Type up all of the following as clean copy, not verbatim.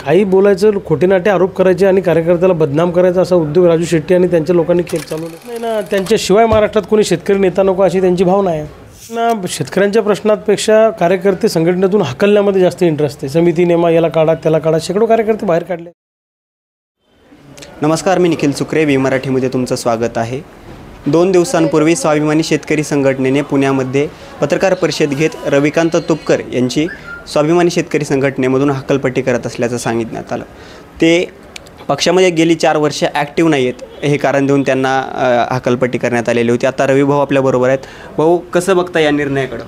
काही बोलायचं, खोटे नाटे आरोप करायचे आणि कार्यकर्त्याला बदनाम करायचा असा उद्योग राजू शेट्टी आणि त्यांच्या लोकांनी चालवला नाही ना. त्यांच्याशिवाय महाराष्ट्रात कोणी शेतकरी नेता नको अशी त्यांची भावना आहे ना. शेतकऱ्यांच्या प्रश्नांपेक्षा कार्यकर्ते संघटनेतून हाकलण्यामध्ये जास्त इंटरेस्ट आहे. समिती नेमा, याला काढा त्याला काढा, शेकडो कार्यकर्ते बाहेर काढले. नमस्कार, मी निखिल सुक्रे, वी मराठीमध्ये तुमचं स्वागत आहे. 2 दिवसांपूर्वी स्वाभिमानी शेतकरी संघटनेने पुण्यामध्ये पत्रकार परिषद घेत रविकांत तुपकर यांची स्वाभिमानी शेतकरी संघटनेमधून हकालपट्टी करत असल्याचं सांगितण्यात आलं. ते पक्षामध्ये गेली 4 वर्षे ॲक्टिव्ह नाही आहेत हे कारण देऊन त्यांना हकालपट्टी करण्यात आलेली होती. आता रवी भाऊ आपल्याबरोबर आहेत. भाऊ, कसं बघता या निर्णयाकडं?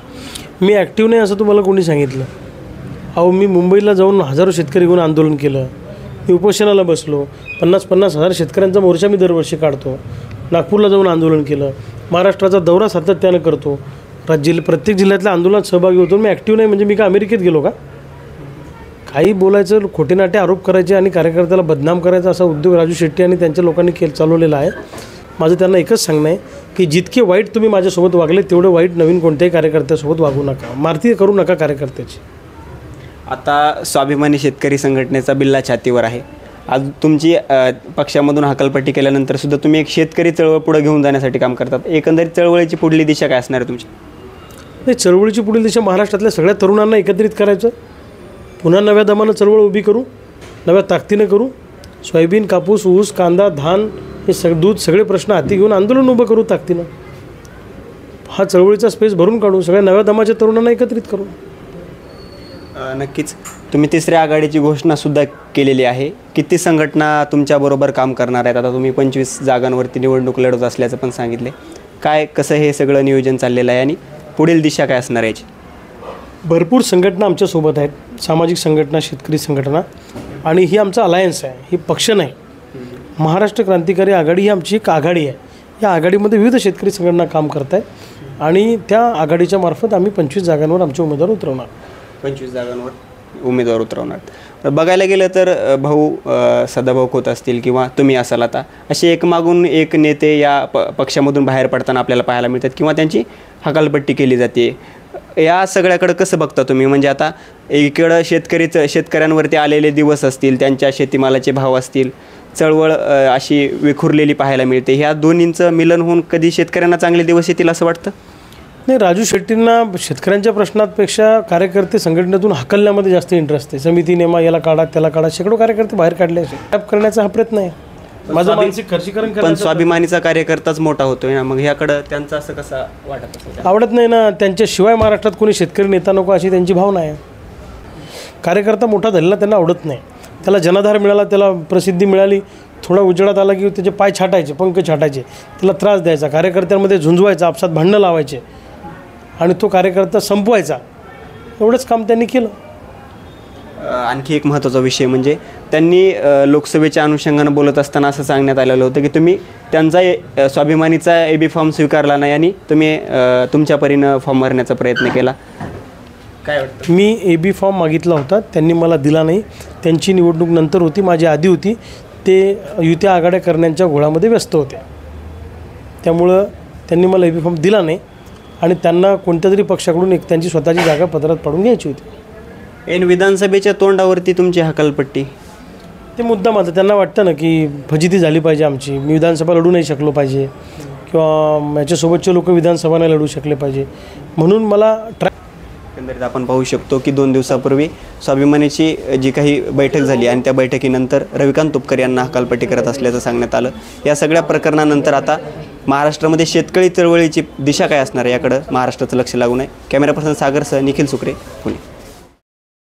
मी ॲक्टिव्ह नाही असं तुम्हाला कोणी सांगितलं? अहो, मी मुंबईला जाऊन हजारो शेतकरी घेऊन आंदोलन केलं. मी उपोषणाला बसलो. 50-50 हजार शेतकऱ्यांचा मोर्चा मी दरवर्षी काढतो. नागपूरला जाऊन आंदोलन केलं. महाराष्ट्राचा दौरा सातत्यानं करतो. प्रत्येक जिल्ह्यातल्या आंदोलनात सहभागी होतो. मी ॲक्टिव्ह नाही म्हणजे मी का अमेरिकेत गेलो का? काही बोलायचं, खोटे नाटे आरोप करायचे आणि कार्यकर्त्याला बदनाम करायचा असा उद्योग राजू शेट्टी आणि त्यांच्या लोकांनी चालवलेला आहे. माझं त्यांना एकच सांगणं आहे की जितके वाईट तुम्ही माझ्यासोबत वागले तेवढे वाईट नवीन कोणत्याही कार्यकर्त्यासोबत वागू नका. मारती करू नका कार्यकर्त्याची. आता स्वाभिमानी शेतकरी संघटनेचा बिल्ला छातीवर आहे. आज तुमची पक्षामधून हकालपट्टी केल्यानंतर सुद्धा तुम्ही एक शेतकरी चळवळ पुढे घेऊन जाण्यासाठी काम करतात. एकंदरीत चळवळीची पुढली दिशा काय असणार आहे तुमची? नाही, चळवळीची पुढील दिशा महाराष्ट्रातल्या सगळ्या तरुणांना एकत्रित करायचं. पुन्हा नव्या दमानं चळवळ उभी करू, नव्या ताकदीनं करू. सोयाबीन, कापूस, ऊस, कांदा, धान हे दूध सगळे प्रश्न हाती घेऊन आंदोलन उभं करू ताकदीनं. हा चळवळीचा स्पेस भरून काढू. सगळ्या नव्या दमाच्या तरुणांना एकत्रित करू. नक्कीच. तुम्ही तिसऱ्या आघाडीची घोषणासुद्धा केलेली आहे. किती संघटना तुमच्याबरोबर काम करणार आहेत? आता तुम्ही 25 जागांवरती निवडणूक लढवत असल्याचं पण सांगितले. काय, कसं हे सगळं नियोजन चाललेलं आहे आणि पुढील दिशा काय असणार याची? भरपूर संघटना आमच्यासोबत आहेत. सामाजिक संघटना, शेतकरी संघटना, आणि ही आमचा अलायन्स आहे. ही पक्ष नाही. महाराष्ट्र क्रांतिकारी आघाडी ही आमची एक आघाडी आहे. या आघाडीमध्ये विविध शेतकरी संघटना काम करत आहेत आणि त्या आघाडीच्या मार्फत आम्ही 25 जागांवर आमचे उमेदवार उतरवणार. 25 जागांवर उमेदवार उतरवणार. बघायला गेलं तर भाऊ सदाभाऊ खोत असतील किंवा तुम्ही असाल, आता असे एक मागून एक नेते या पक्षामधून बाहेर पडताना आपल्याला पाहायला मिळतात किंवा त्यांची हकालपट्टी केली जाते. या सगळ्याकडं कसं बघता तुम्ही? म्हणजे आता एकीकडं शेतकऱ्यांवरती आलेले दिवस असतील, त्यांच्या शेतीमालाचे भाव असतील, चळवळ अशी विखुरलेली पाहायला मिळते. ह्या दोन्हींचं मिलन होऊन कधी शेतकऱ्यांना चांगले दिवस येतील असं वाटतं? नाही, राजू शेट्टींना शेतकऱ्यांच्या प्रश्नांपेक्षा कार्यकर्ते संघटनेतून हाकलण्यामध्ये जास्त इंटरेस्ट आहे. समिती नेमा, याला काढा त्याला काढा, शेकडो कार्यकर्ते बाहेर काढले असे टॅप करण्याचा हा प्रयत्न आहे. माझं मानसिक खर्चीकरण पण स्वाभिमानीचा कार्यकर्ताच मोठा होतोय ना, मग ह्याकडं त्यांचं असं कसं वाटत असेल? आवडत नाही ना. त्यांच्याशिवाय महाराष्ट्रात कोणी शेतकरी नेता नको अशी त्यांची भावना आहे. कार्यकर्ता मोठा झालेला त्यांना आवडत नाही. त्याला जनाधार मिळाला, त्याला प्रसिद्धी मिळाली, थोडा उजेडात आला की त्याचे पाय छाटायचे, पंख छाटायचे, त्याला त्रास द्यायचा, कार्यकर्त्यांमध्ये झुंजवायचा, आपसात भांडणं लावायचे आणि तो कार्यकर्ता संपवायचा. एवढंच काम त्यांनी केलं. आणखी एक महत्त्वाचा विषय म्हणजे त्यांनी लोकसभेच्या अनुषंगानं बोलत असताना असं सांगण्यात आलेलं होतं की तुम्ही त्यांचा स्वाभिमानीचा AB फॉर्म स्वीकारला नाही आणि तुम्ही तुमच्या परीनं फॉर्म भरण्याचा प्रयत्न केला. काय वाटतं? मी AB फॉर्म मागितला होता, त्यांनी मला दिला नाही. त्यांची निवडणूक नंतर होती, माझी आधी होती. ते युती आघाड्या करण्याच्या घोळामध्ये व्यस्त होते. त्यामुळं त्यांनी मला AB फॉर्म दिला नाही आणि त्यांना कोणत्या तरी पक्षाकडून एक त्यांची स्वतःची जागा पदरात पाडून घ्यायची होती. ऐन विधानसभेच्या तोंडावरती तुमची हकालपट्टी, ते मुद्दा माझा त्यांना वाटतं ना की फजिती झाली पाहिजे आमची, मी विधानसभा लढू नाही शकलो पाहिजे किंवा माझ्यासोबतचे लोक विधानसभा नाही लढू शकले पाहिजे म्हणून मला एकंदरीत आपण पाहू शकतो की 2 दिवसापूर्वी स्वाभिमानीची जी काही बैठक झाली आणि त्या बैठकीनंतर रविकांत तुपकर यांना हकालपट्टी करत असल्याचं सांगण्यात आलं. या सगळ्या प्रकरणानंतर आता महाराष्ट्रामध्ये शेतकरी चळवळीची दिशा काय असणार आहे याकडं महाराष्ट्राचं लक्ष लागू नये. कॅमेरा पर्सन सागरसह निखिल सुक्रे, पुणे.